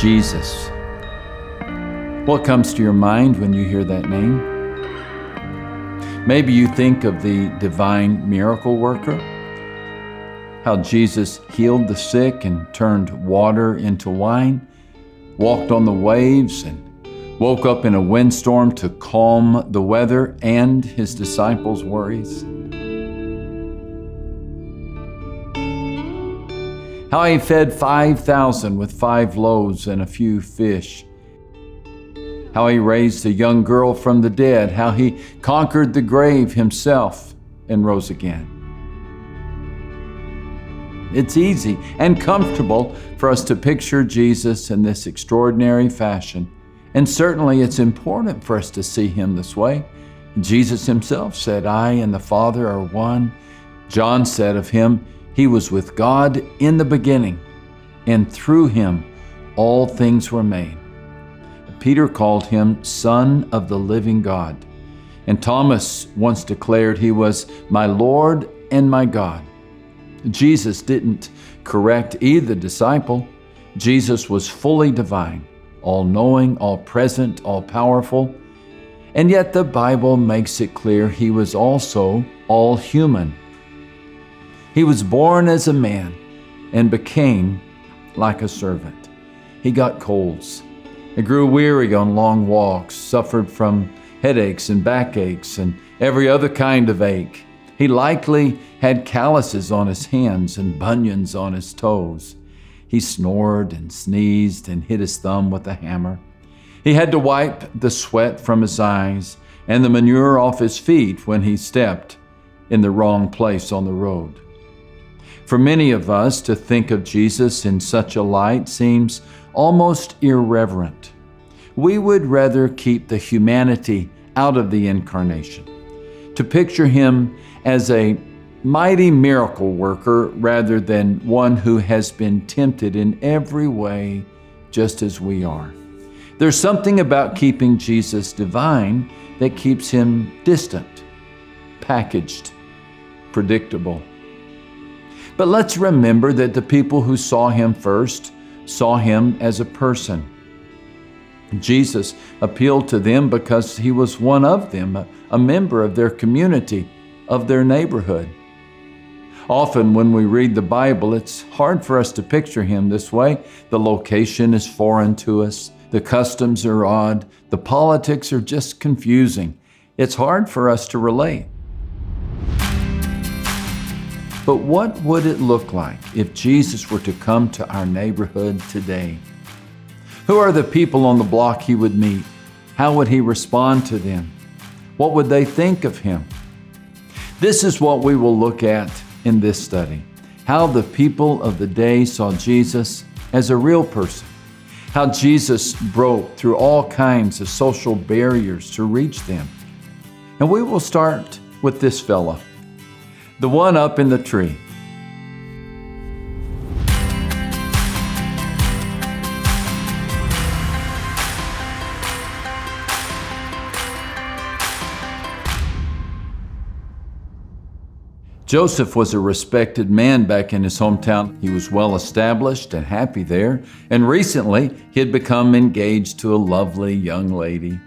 Jesus. What comes to your mind when you hear that name? Maybe you think of the divine miracle worker, how Jesus healed the sick and turned water into wine, walked on the waves and woke up in a windstorm to calm the weather and his disciples' worries. How he fed 5,000 with 5 loaves and a few fish. How he raised a young girl from the dead. How he conquered the grave himself and rose again. It's easy and comfortable for us to picture Jesus in this extraordinary fashion. And certainly it's important for us to see him this way. Jesus himself said, "I and the Father are one." John said of him, "He was with God in the beginning, and through him all things were made." Peter called him Son of the living God. And Thomas once declared he was my Lord and my God. Jesus didn't correct either disciple. Jesus was fully divine, all-knowing, all-present, all-powerful. And yet the Bible makes it clear he was also all-human. He was born as a man and became like a servant. He got colds. He grew weary on long walks, suffered from headaches and backaches and every other kind of ache. He likely had calluses on his hands and bunions on his toes. He snored and sneezed and hit his thumb with a hammer. He had to wipe the sweat from his eyes and the manure off his feet when he stepped in the wrong place on the road. For many of us, to think of Jesus in such a light seems almost irreverent. We would rather keep the humanity out of the incarnation, to picture him as a mighty miracle worker rather than one who has been tempted in every way just as we are. There's something about keeping Jesus divine that keeps him distant, packaged, predictable. But let's remember that the people who saw him first saw him as a person. Jesus appealed to them because he was one of them, a member of their community, of their neighborhood. Often when we read the Bible, it's hard for us to picture him this way. The location is foreign to us. The customs are odd. The politics are just confusing. It's hard for us to relate. But what would it look like if Jesus were to come to our neighborhood today? Who are the people on the block he would meet? How would he respond to them? What would they think of him? This is what we will look at in this study. How the people of the day saw Jesus as a real person. How Jesus broke through all kinds of social barriers to reach them. And we will start with this fella, the one up in the tree. Joseph was a respected man back in his hometown. He was well established and happy there, and recently he had become engaged to a lovely young lady.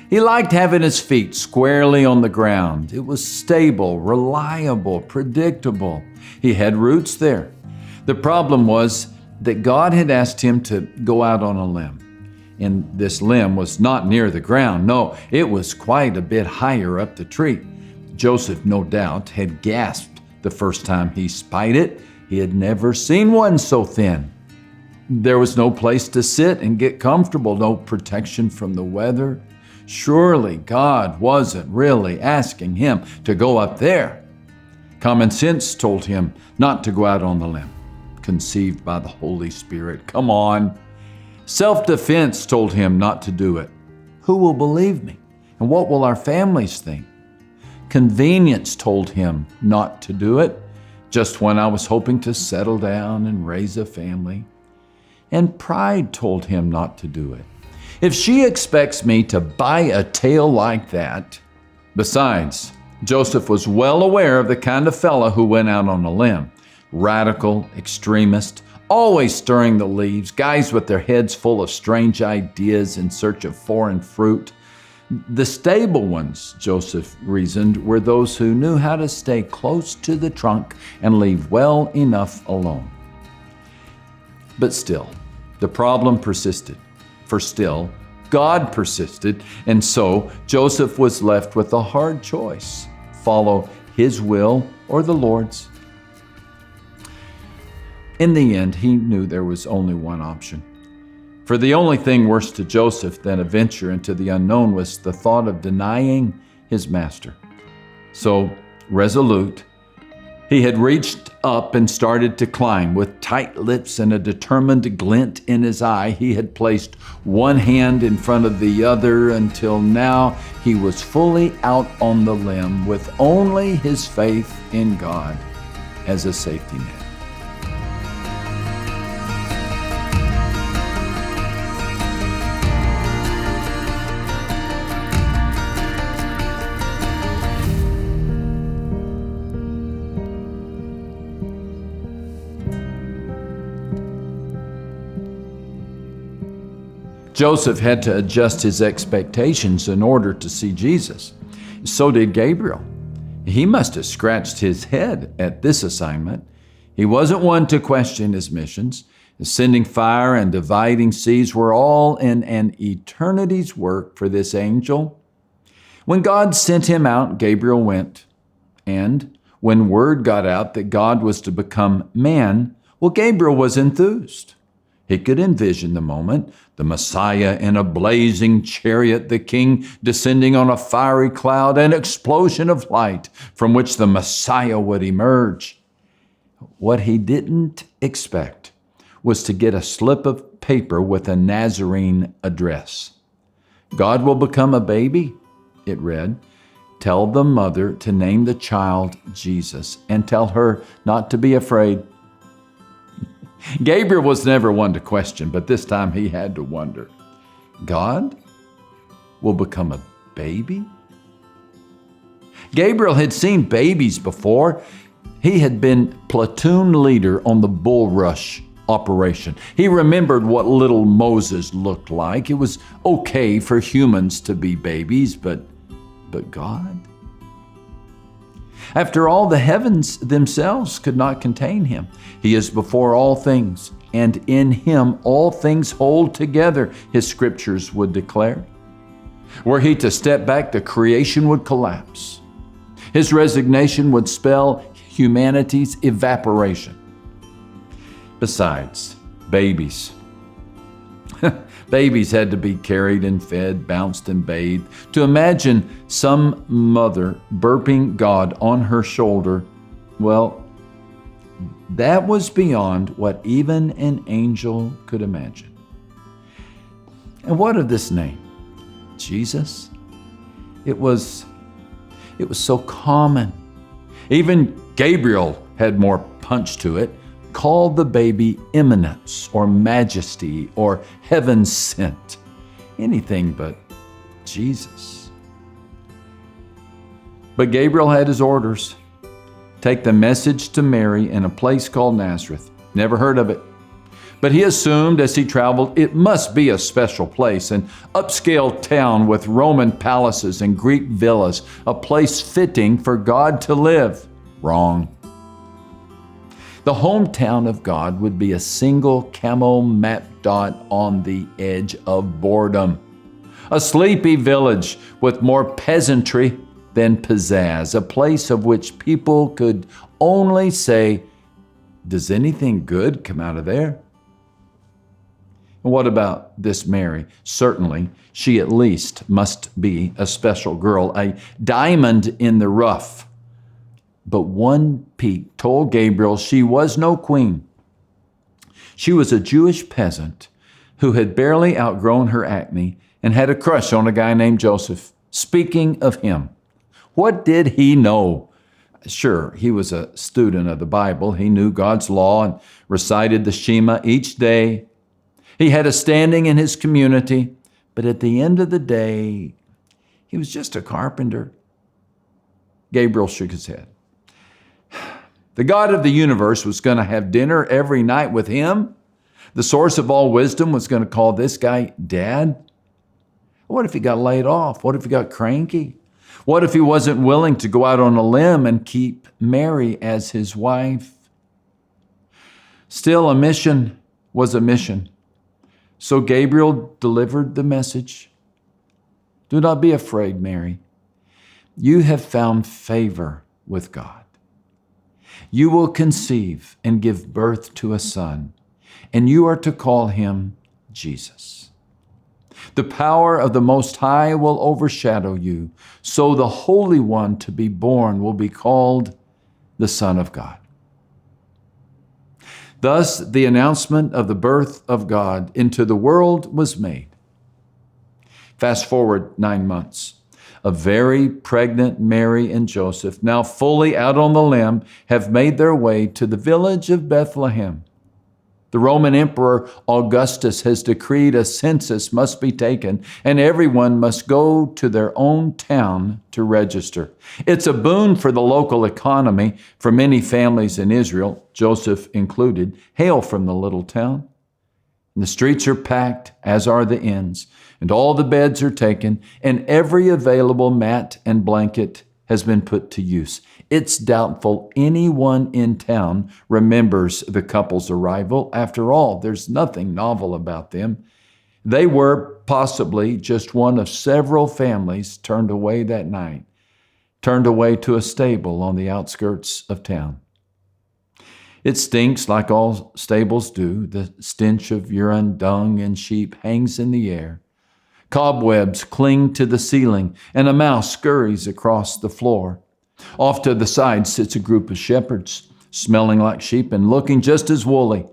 He liked having his feet squarely on the ground. It was stable, reliable, predictable. He had roots there. The problem was that God had asked him to go out on a limb. And this limb was not near the ground. No, it was quite a bit higher up the tree. Joseph, no doubt, had gasped the first time he spied it. He had never seen one so thin. There was no place to sit and get comfortable, no protection from the weather. Surely God wasn't really asking him to go up there. Common sense told him not to go out on the limb, conceived by the Holy Spirit. Come on. Self-defense told him not to do it. Who will believe me? And what will our families think? Convenience told him not to do it, just when I was hoping to settle down and raise a family. And pride told him not to do it. If she expects me to buy a tale like that. Besides, Joseph was well aware of the kind of fella who went out on a limb. radical, extremist, always stirring the leaves, guys with their heads full of strange ideas in search of foreign fruit. The stable ones, Joseph reasoned, were those who knew how to stay close to the trunk and leave well enough alone. But still, the problem persisted. For still, God persisted, and so Joseph was left with a hard choice: follow his will or the Lord's. In the end, he knew there was only one option. For the only thing worse to Joseph than a venture into the unknown was the thought of denying his master. So, resolute, he had reached up and started to climb. With tight lips and a determined glint in his eye, he had placed one hand in front of the other until now he was fully out on the limb with only his faith in God as a safety net. Joseph had to adjust his expectations in order to see Jesus. So did Gabriel. He must have scratched his head at this assignment. He wasn't one to question his missions. Sending fire and dividing seas were all in an eternity's work for this angel. When God sent him out, Gabriel went. And when word got out that God was to become man, well, Gabriel was enthused. He could envision the moment, the Messiah in a blazing chariot, the King descending on a fiery cloud, an explosion of light from which the Messiah would emerge. What he didn't expect was to get a slip of paper with a Nazarene address. God will become a baby, it read. Tell the mother to name the child Jesus and tell her not to be afraid. Gabriel was never one to question, but this time he had to wonder. God will become a baby? Gabriel had seen babies before. He had been platoon leader on the bulrush operation. He remembered what little Moses looked like. It was okay for humans to be babies, but God? After all, the heavens themselves could not contain him. He is before all things, and in him all things hold together, his scriptures would declare. Were he to step back, the creation would collapse. His resignation would spell humanity's evaporation. Besides, babies. Babies had to be carried and fed, bounced and bathed. To imagine some mother burping God on her shoulder, well, that was beyond what even an angel could imagine. And what of this name? Jesus? It was so common. Even Gabriel had more punch to it. Called the baby eminence or majesty or heaven sent. Anything but Jesus. But Gabriel had his orders. Take the message to Mary in a place called Nazareth. Never heard of it. But he assumed as he traveled it must be a special place, an upscale town with Roman palaces and Greek villas, a place fitting for God to live. Wrong. The hometown of God would be a single camel map dot on the edge of boredom. A sleepy village with more peasantry than pizzazz, a place of which people could only say, does anything good come out of there? And what about this Mary? Certainly, she at least must be a special girl, a diamond in the rough. But one peek told Gabriel she was no queen. She was a Jewish peasant who had barely outgrown her acne and had a crush on a guy named Joseph. Speaking of him, what did he know? Sure, he was a student of the Bible. He knew God's law and recited the Shema each day. He had a standing in his community, but at the end of the day, he was just a carpenter. Gabriel shook his head. The God of the universe was going to have dinner every night with him. The source of all wisdom was going to call this guy Dad. What if he got laid off? What if he got cranky? What if he wasn't willing to go out on a limb and keep Mary as his wife? Still, a mission was a mission. So Gabriel delivered the message. Do not be afraid, Mary. You have found favor with God. You will conceive and give birth to a son, and you are to call him Jesus. The power of the Most High will overshadow you, so the Holy One to be born will be called the Son of God. Thus, the announcement of the birth of God into the world was made. Fast forward 9 months. A very pregnant Mary and Joseph, now fully out on the limb, have made their way to the village of Bethlehem. The Roman Emperor Augustus has decreed a census must be taken, and everyone must go to their own town to register. It's a boon for the local economy, for many families in Israel, Joseph included, hail from the little town. And the streets are packed, as are the inns, and all the beds are taken, and every available mat and blanket has been put to use. It's doubtful anyone in town remembers the couple's arrival. After all, there's nothing novel about them. They were possibly just one of several families turned away that night, turned away to a stable on the outskirts of town. It stinks like all stables do. The stench of urine, dung, and sheep hangs in the air. Cobwebs cling to the ceiling, and a mouse scurries across the floor. Off to the side sits a group of shepherds, smelling like sheep and looking just as woolly.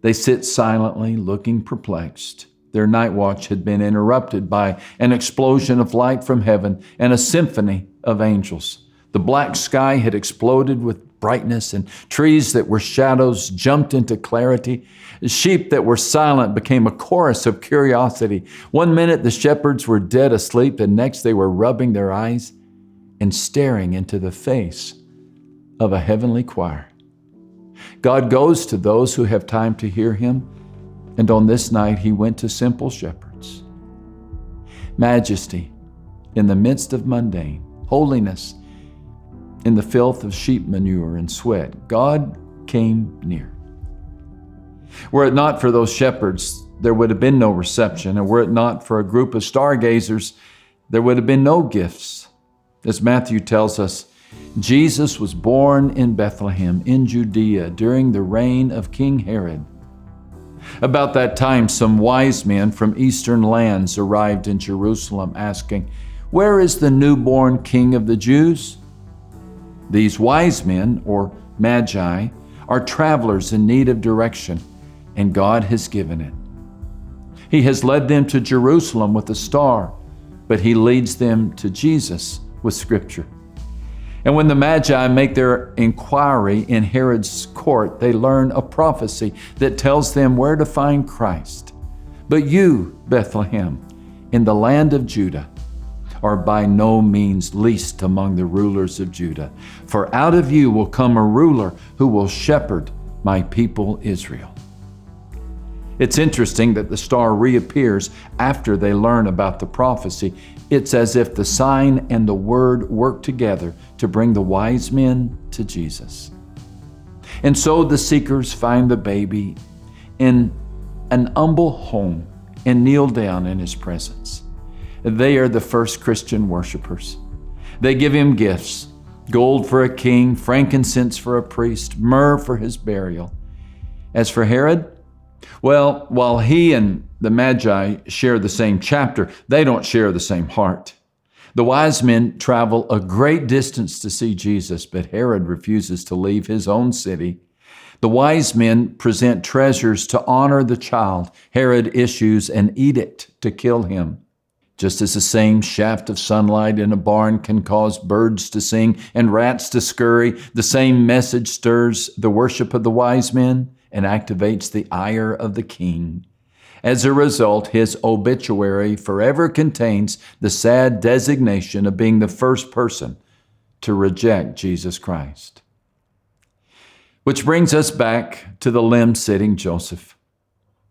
They sit silently, looking perplexed. Their night watch had been interrupted by an explosion of light from heaven and a symphony of angels. The black sky had exploded with brightness, and trees that were shadows jumped into clarity. Sheep that were silent became a chorus of curiosity. One minute the shepherds were dead asleep, and next they were rubbing their eyes and staring into the face of a heavenly choir. God goes to those who have time to hear him, and on this night he went to simple shepherds. Majesty in the midst of mundane, holiness in the filth of sheep manure and sweat, God came near. Were it not for those shepherds, there would have been no reception, and were it not for a group of stargazers, there would have been no gifts. As Matthew tells us, Jesus was born in Bethlehem in Judea during the reign of King Herod. About that time, some wise men from eastern lands arrived in Jerusalem asking, "Where is the newborn King of the Jews?" These wise men, or magi, are travelers in need of direction, and God has given it. He has led them to Jerusalem with a star, but he leads them to Jesus with Scripture. And when the Magi make their inquiry in Herod's court, they learn a prophecy that tells them where to find Christ. But you, Bethlehem, in the land of Judah, are by no means least among the rulers of Judah. For out of you will come a ruler who will shepherd my people Israel. It's interesting that the star reappears after they learn about the prophecy. It's as if the sign and the word work together to bring the wise men to Jesus. And so the seekers find the baby in an humble home and kneel down in his presence. They are the first Christian worshipers. They give him gifts, gold for a king, frankincense for a priest, myrrh for his burial. As for Herod, well, while he and the Magi share the same chapter, they don't share the same heart. The wise men travel a great distance to see Jesus, but Herod refuses to leave his own city. The wise men present treasures to honor the child. Herod issues an edict to kill him. Just as the same shaft of sunlight in a barn can cause birds to sing and rats to scurry, the same message stirs the worship of the wise men and activates the ire of the king. As a result, his obituary forever contains the sad designation of being the first person to reject Jesus Christ. Which brings us back to the limb-sitting Joseph.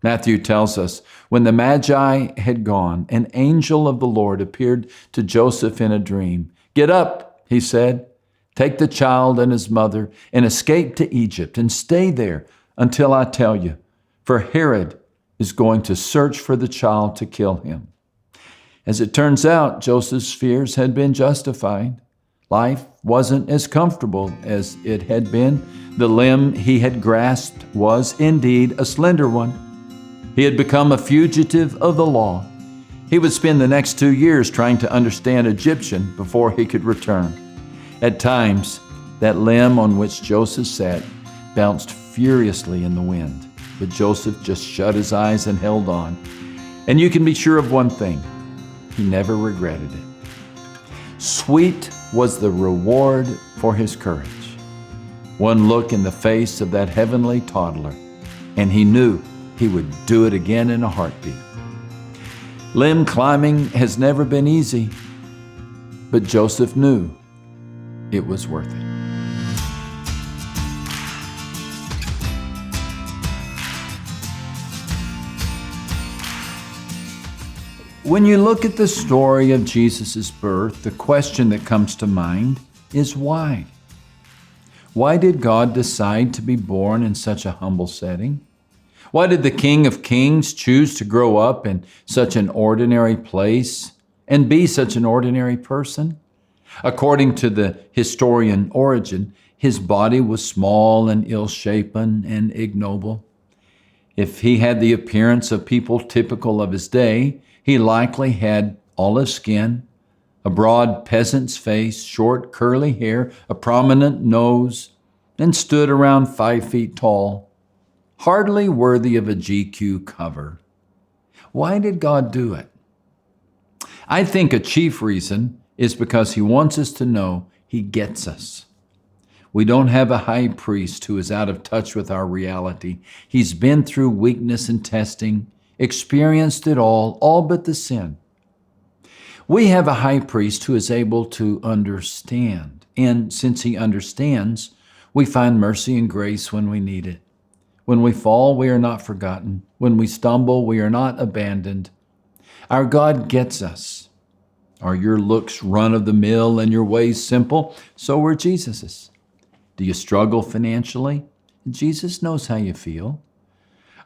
Matthew tells us, when the Magi had gone, an angel of the Lord appeared to Joseph in a dream. "Get up," he said, "take the child and his mother and escape to Egypt and stay there until I tell you, for Herod is going to search for the child to kill him." As it turns out, Joseph's fears had been justified. Life wasn't as comfortable as it had been. The limb he had grasped was indeed a slender one. He had become a fugitive of the law. He would spend the next 2 years trying to understand Egyptian before he could return. At times, that limb on which Joseph sat bounced furiously in the wind, but Joseph just shut his eyes and held on. And you can be sure of one thing: he never regretted it. Sweet was the reward for his courage. One look in the face of that heavenly toddler, and he knew he would do it again in a heartbeat. Limb climbing has never been easy, but Joseph knew it was worth it. When you look at the story of Jesus' birth, the question that comes to mind is why? Why did God decide to be born in such a humble setting? Why did the King of Kings choose to grow up in such an ordinary place and be such an ordinary person? According to the historian Origen, his body was small and ill-shapen and ignoble. If he had the appearance of people typical of his day, he likely had olive skin, a broad peasant's face, short curly hair, a prominent nose, and stood around 5 feet tall. Hardly worthy of a GQ cover. Why did God do it? I think a chief reason is because he wants us to know he gets us. We don't have a high priest who is out of touch with our reality. He's been through weakness and testing, experienced it all but the sin. We have a high priest who is able to understand, and since he understands, we find mercy and grace when we need it. When we fall, we are not forgotten. When we stumble, we are not abandoned. Our God gets us. Are your looks run-of-the-mill and your ways simple? So were Jesus's. Do you struggle financially? Jesus knows how you feel.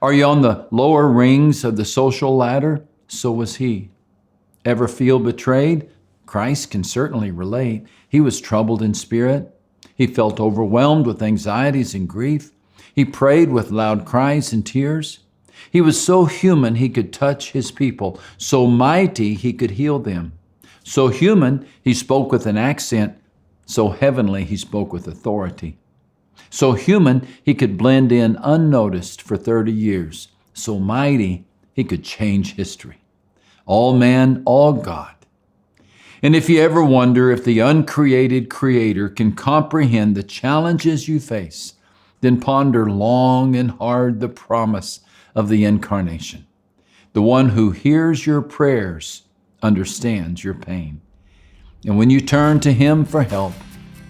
Are you on the lower rings of the social ladder? So was he. Ever feel betrayed? Christ can certainly relate. He was troubled in spirit. He felt overwhelmed with anxieties and grief. He prayed with loud cries and tears. He was so human he could touch his people, so mighty he could heal them. So human he spoke with an accent, so heavenly he spoke with authority. So human he could blend in unnoticed for 30 years, so mighty he could change history. All man, all God. And if you ever wonder if the uncreated Creator can comprehend the challenges you face, then ponder long and hard the promise of the Incarnation. The one who hears your prayers understands your pain. And when you turn to him for help,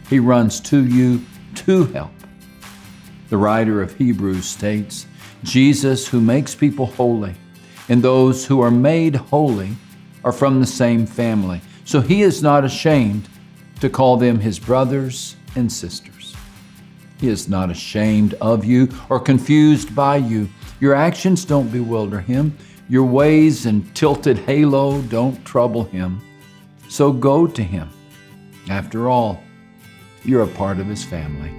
he runs to you to help. The writer of Hebrews states, Jesus who makes people holy, and those who are made holy are from the same family. So he is not ashamed to call them his brothers and sisters. He is not ashamed of you or confused by you. Your actions don't bewilder him. Your ways and tilted halo don't trouble him. So go to him. After all, you're a part of his family.